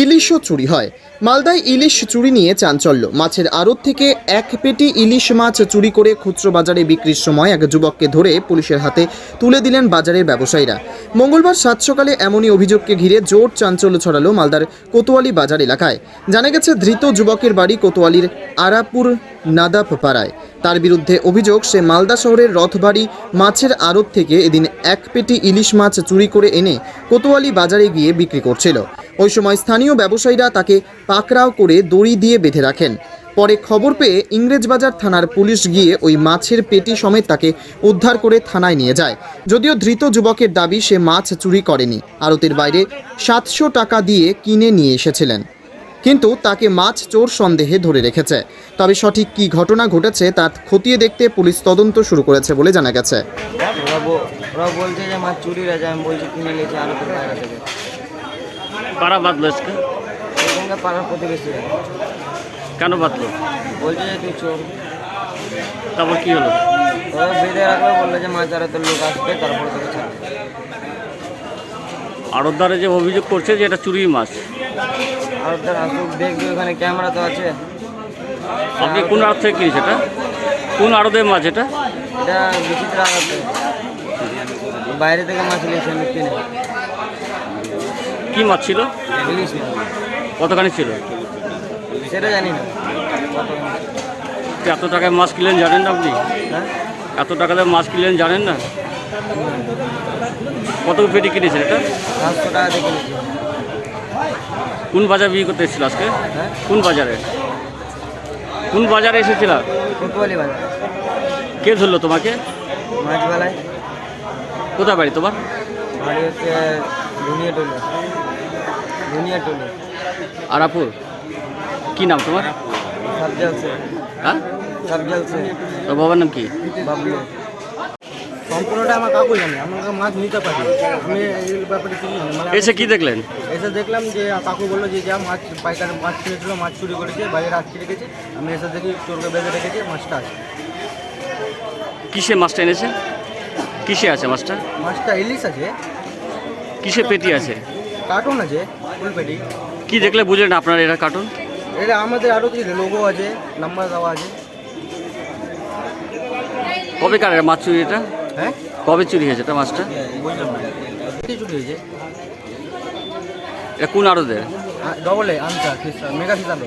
ইলিশও চুরি হয়। মালদায় ইলিশ চুরি নিয়ে চাঞ্চল্য। মাছের আড়ত থেকে এক পেটি ইলিশ মাছ চুরি করে খুচরো বাজারে বিক্রির সময় এক যুবককে ধরে পুলিশের হাতে তুলে দিলেন বাজারের ব্যবসায়ীরা। মঙ্গলবার সাত সকালে এমনই অভিযোগকে ঘিরে জোর চাঞ্চল্য ছড়ালো মালদার কোতোয়ালি বাজার এলাকায়। জানা গেছে, ধৃত যুবকের বাড়ি কোতোয়ালির আরাপুর নাদাপ পাড়ায়। তার বিরুদ্ধে অভিযোগ, সে মালদা শহরের রথবাড়ি মাছের আড়ত থেকে এদিন এক পেটি ইলিশ মাছ চুরি করে এনে কোতোয়ালি বাজারে গিয়ে বিক্রি করছিল। ওই সময় স্থানীয় ব্যবসায়ীরা তাকে পাকড়াও করে দড়ি দিয়ে বেঁধে রাখেন। পরে খবর পেয়ে ইংরেজবাজার থানার পুলিশ গিয়ে ওই মাছের পেটি সমেত তাকে উদ্ধার করে থানায় নিয়ে যায়। যদিও ধৃত যুবকের দাবি, সে মাছ চুরি করেনি, আড়তের বাইরে 700 টাকা দিয়ে কিনে নিয়ে এসেছিলেন, কিন্তু তাকে মাছ চোর সন্দেহে ধরে রেখেছে। তবে সঠিক কী ঘটনা ঘটেছে তা খতিয়ে দেখতে পুলিশ তদন্ত শুরু করেছে বলে জানা গেছে। ওরা বলছে যে মাছ চুরি হয়েছে, আমি বলছি কিনে নিয়েছি আড়তের বাইরে থেকে। কারা বাঁধলো আজকে? এখানকার পাড়ার প্রতিবেশীরা। কেন বাঁধলো? বলছে যে তুই চোর। তারপর কি হলো? ওরা বেঁধে রাখবে, বললো যে মাছ আড়তের লোক আসবে, তারপরে তোকে ছাড়বে। আড়তদারে যে অভিযোগ করছে যে এটা চুরি মাছ, আড়তদার আসুক, দেখবে, ওখানে ক্যামেরা তো আছে। আপনি কোন আড়ত থেকে কিনেছে? এটা কোন আড়তের মাছ? এটা এটা বিচিত্র আড়তে, বাইরে থেকে মাছ নিয়েছে আমি কিনে। কি মাছ ছিল? ইলিশ মাছ। কতখানি ছিল সেটা জানি না। এত টাকায় মাছ কিনলেন জানেন না আপনি? হ্যাঁ, এত টাকা দিয়ে মাছ কিনলেন জানেন না? কত পেটি কিনেছেন এটা? 700 টাকা দিয়ে কিনেছি। কোন বাজার বিক্রি করতে এসেছিল আজকে? হ্যাঁ, কোন বাজারে? কোন বাজারে এসেছিল? কোতোয়ালি বাজার। কে ধরলো তোমাকে? মাছবেলায়। কোথায় বাড়ি তোমার? বাড়ি হচ্ছে দুনিয়াটলি। আরাপুর। কি নাম তোমার? সাবজাল সে। হ্যাঁ, সাবজাল সে। তোর বাবার নাম কি? বাবলু। সম্পূর্ণটা আমার কাকু জানে, আমাকে মাছ নিতে পারি। আমি এই ব্যাপারে কিছু জানি না। এসে কি দেখলেন? এসে দেখলাম যে কাকু বললো যে যা মাছ পাইকার মাছ কিনেছিল, মাছ চুরি করেছে, বাইরে আটকে রেখেছে। আমি এসে দেখি চোরকে বেঁধে রেখেছে, মাছটা আছে। কিসে মাছটা এনেছে? কিসে আছে মাছটা? মাছটা ইলিশ আছে। কিসে পেটি আছে? কার্টুন আছে, ফুল পেটি। কি দেখলে বুঝলেন আপনার এটা কার্টুন? এটা আমাদের আরও কিছু লোগো আছে, নাম্বার দেওয়া আছে। কবে কার মাছ চুরি এটা? হ্যাঁ, কবে চুরি হয়েছে এটা মাছটা? বুঝলাম না কি চুরি হয়েছে। এটা কোন আড়তের? ডবল এ আনসার মেগা সিসালো।